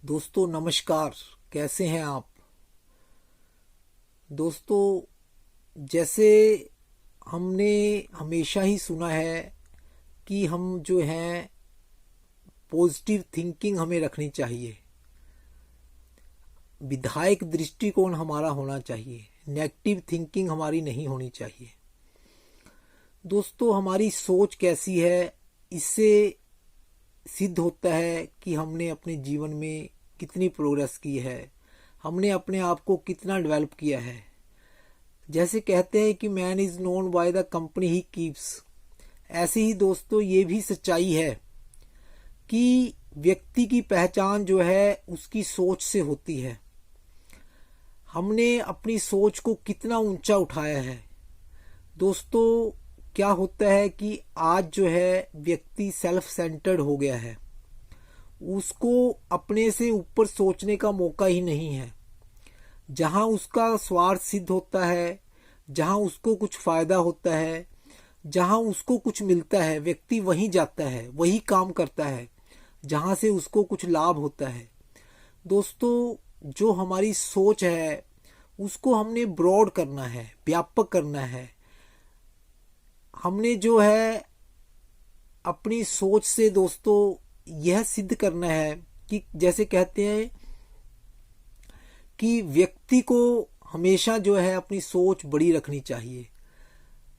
दोस्तों नमस्कार। कैसे हैं आप? दोस्तों, जैसे हमने हमेशा ही सुना है कि हम जो हैं पॉजिटिव थिंकिंग हमें रखनी चाहिए, विधायक दृष्टिकोण हमारा होना चाहिए, नेगेटिव थिंकिंग हमारी नहीं होनी चाहिए। दोस्तों, हमारी सोच कैसी है, इससे सिद्ध होता है कि हमने अपने जीवन में कितनी प्रोग्रेस की है, हमने अपने आप को कितना डेवलप किया है। जैसे कहते हैं कि man is known by the company he keeps, ऐसे ही दोस्तों ये भी सच्चाई है कि व्यक्ति की पहचान जो है उसकी सोच से होती है। हमने अपनी सोच को कितना ऊंचा उठाया है। दोस्तों, क्या होता है कि आज जो है व्यक्ति सेल्फ सेंटर्ड हो गया है, उसको अपने से ऊपर सोचने का मौका ही नहीं है। जहां उसका स्वार्थ सिद्ध होता है, जहां उसको कुछ फायदा होता है, जहां उसको कुछ मिलता है, व्यक्ति वहीं जाता है, वही काम करता है जहां से उसको कुछ लाभ होता है। दोस्तों, जो हमारी सोच है उसको हमने ब्रॉड करना है, व्यापक करना है। हमने जो है अपनी सोच से दोस्तों यह सिद्ध करना है कि जैसे कहते हैं कि व्यक्ति को हमेशा जो है अपनी सोच बड़ी रखनी चाहिए।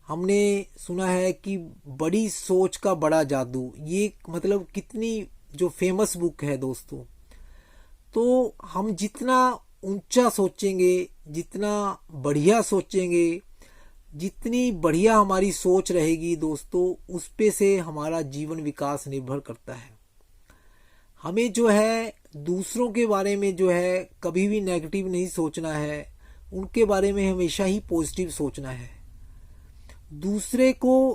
हमने सुना है कि बड़ी सोच का बड़ा जादू, ये मतलब कितनी जो फेमस बुक है दोस्तों। तो हम जितना ऊंचा सोचेंगे, जितना बढ़िया सोचेंगे, जितनी बढ़िया हमारी सोच रहेगी दोस्तों, उस पे से हमारा जीवन विकास निर्भर करता है। हमें जो है दूसरों के बारे में जो है कभी भी नेगेटिव नहीं सोचना है, उनके बारे में हमेशा ही पॉजिटिव सोचना है। दूसरे को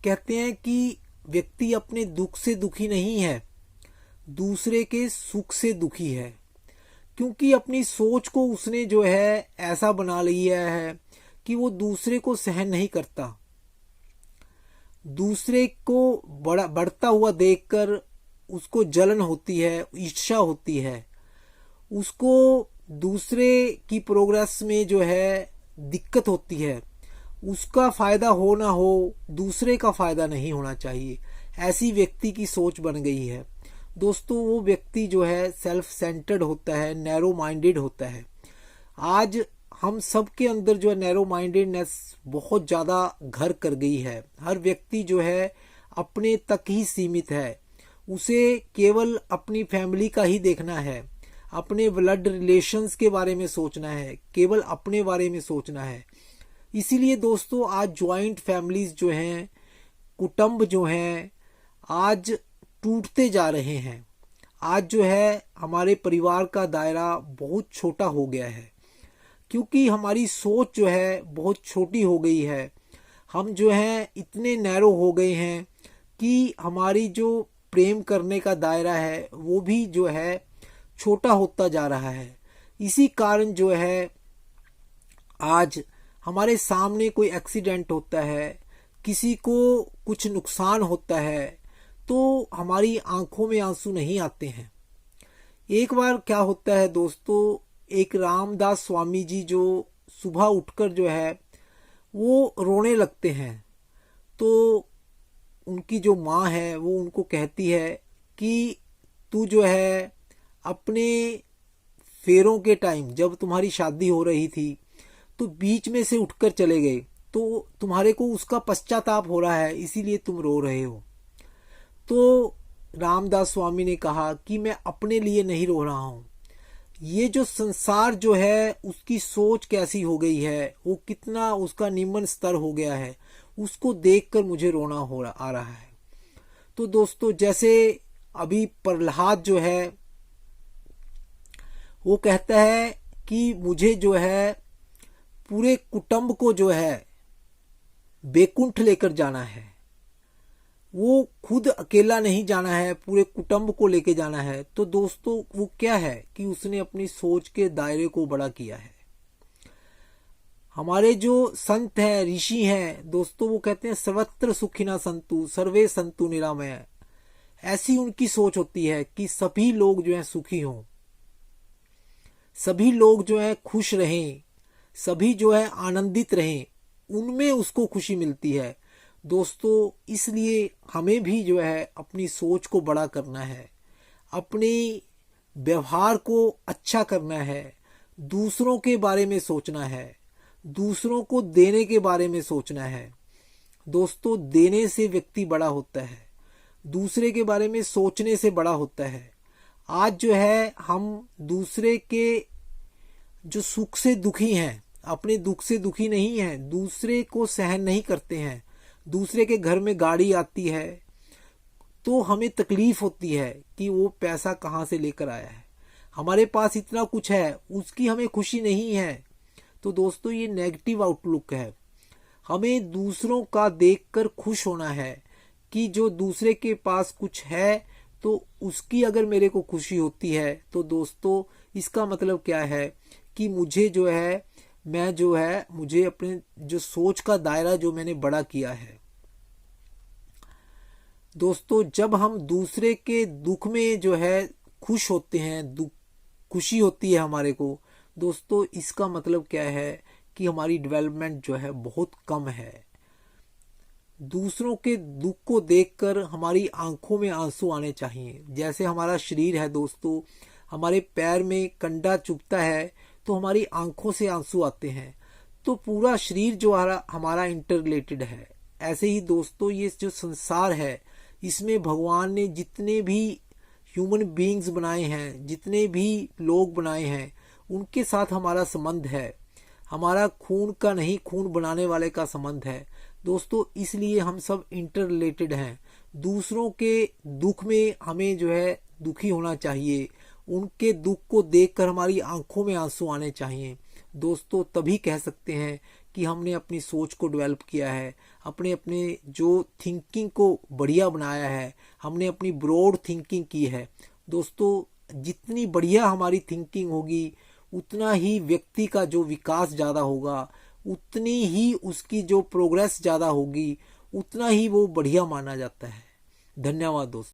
कहते हैं कि व्यक्ति अपने दुख से दुखी नहीं है, दूसरे के सुख से दुखी है, क्योंकि अपनी सोच को उसने जो है ऐसा बना लिया है कि वो दूसरे को सहन नहीं करता। दूसरे को बढ़ता हुआ देखकर उसको जलन होती है, ईर्ष्या होती है, उसको दूसरे की प्रोग्रेस में जो है दिक्कत होती है। उसका फायदा हो ना हो, दूसरे का फायदा नहीं होना चाहिए, ऐसी व्यक्ति की सोच बन गई है। दोस्तों, वो व्यक्ति जो है सेल्फ सेंटर्ड होता है, नैरो माइंडेड होता है। आज हम सब के अंदर जो है नैरो माइंडेडनेस बहुत ज़्यादा घर कर गई है। हर व्यक्ति जो है अपने तक ही सीमित है, उसे केवल अपनी फैमिली का ही देखना है, अपने ब्लड रिलेशंस के बारे में सोचना है, केवल अपने बारे में सोचना है। इसीलिए दोस्तों आज ज्वाइंट फैमिलीज जो हैं, कुटुंब जो हैं, आज टूटते जा रहे हैं। आज जो है हमारे परिवार का दायरा बहुत छोटा हो गया है, क्योंकि हमारी सोच जो है बहुत छोटी हो गई है। हम जो हैं इतने नैरो हो गए हैं कि हमारी जो प्रेम करने का दायरा है वो भी जो है छोटा होता जा रहा है। इसी कारण जो है आज हमारे सामने कोई एक्सीडेंट होता है, किसी को कुछ नुकसान होता है, तो हमारी आंखों में आंसू नहीं आते हैं। एक बार क्या होता है दोस्तों, एक रामदास स्वामी जी जो सुबह उठकर जो है वो रोने लगते हैं। तो उनकी जो माँ है वो उनको कहती है कि तू जो है अपने फेरों के टाइम जब तुम्हारी शादी हो रही थी तो बीच में से उठकर चले गए, तो तुम्हारे को उसका पश्चाताप हो रहा है, इसीलिए तुम रो रहे हो। तो रामदास स्वामी ने कहा कि मैं अपने लिए नहीं रो रहा हूँ, ये जो संसार जो है उसकी सोच कैसी हो गई है, वो कितना उसका निम्न स्तर हो गया है, उसको देखकर मुझे रोना आ रहा है। तो दोस्तों, जैसे अभी प्रहलाद जो है वो कहता है कि मुझे जो है पूरे कुटुंब को जो है बैकुंठ लेकर जाना है। वो खुद अकेला नहीं जाना है, पूरे कुटुंब को लेके जाना है। तो दोस्तों, वो क्या है कि उसने अपनी सोच के दायरे को बड़ा किया है। हमारे जो संत हैं, ऋषि हैं दोस्तों, वो कहते हैं सर्वत्र सुखिना संतु सर्वे संतु निरामय। ऐसी उनकी सोच होती है कि सभी लोग जो है सुखी हों, सभी लोग जो है खुश रहें, सभी जो है आनंदित रहें, उनमें उसको खुशी मिलती है। दोस्तों, इसलिए हमें भी जो है अपनी सोच को बड़ा करना है, अपने व्यवहार को अच्छा करना है, दूसरों के बारे में सोचना है, दूसरों को देने के बारे में सोचना है। दोस्तों, देने से व्यक्ति बड़ा होता है, दूसरे के बारे में सोचने से बड़ा होता है। आज जो है हम दूसरे के जो सुख से दुखी हैं, अपने दुख से दुखी नहीं हैं, दूसरे को सहन नहीं करते हैं। दूसरे के घर में गाड़ी आती है तो हमें तकलीफ होती है कि वो पैसा कहाँ से लेकर आया है, हमारे पास इतना कुछ है, उसकी हमें खुशी नहीं है। तो दोस्तों, ये नेगेटिव आउटलुक है। हमें दूसरों का देखकर खुश होना है कि जो दूसरे के पास कुछ है तो उसकी अगर मेरे को खुशी होती है तो दोस्तों, इसका मतलब क्या है कि मुझे जो है, मैं जो है, मुझे अपने जो सोच का दायरा जो मैंने बड़ा किया है। दोस्तों, जब हम दूसरे के दुख में जो है खुश होते हैं, खुशी होती है हमारे को, दोस्तों इसका मतलब क्या है कि हमारी डेवलपमेंट जो है बहुत कम है। दूसरों के दुख को देखकर हमारी आंखों में आंसू आने चाहिए। जैसे हमारा शरीर है दोस्तों, हमारे पैर में कंडा चुभता है तो हमारी आंखों से आंसू आते हैं, तो पूरा शरीर जो हमारा इंटर रिलेटेड है। ऐसे ही दोस्तों, ये जो संसार है, इसमें भगवान ने जितने भी ह्यूमन बीइंग्स बनाए हैं, जितने भी लोग बनाए हैं, उनके साथ हमारा संबंध है। हमारा खून का नहीं, खून बनाने वाले का संबंध है दोस्तों। इसलिए हम सब इंटर रिलेटेड हैं। दूसरों के दुख में हमें जो है दुखी होना चाहिए, उनके दुख को देखकर हमारी आंखों में आंसू आने चाहिए दोस्तों। तभी कह सकते हैं कि हमने अपनी सोच को डेवलप किया है, अपने जो थिंकिंग को बढ़िया बनाया है, हमने अपनी ब्रॉड थिंकिंग की है दोस्तों। जितनी बढ़िया हमारी थिंकिंग होगी, उतना ही व्यक्ति का जो विकास ज़्यादा होगा, उतनी ही उसकी जो प्रोग्रेस ज़्यादा होगी, उतना ही वो बढ़िया माना जाता है। धन्यवाद दोस्तों।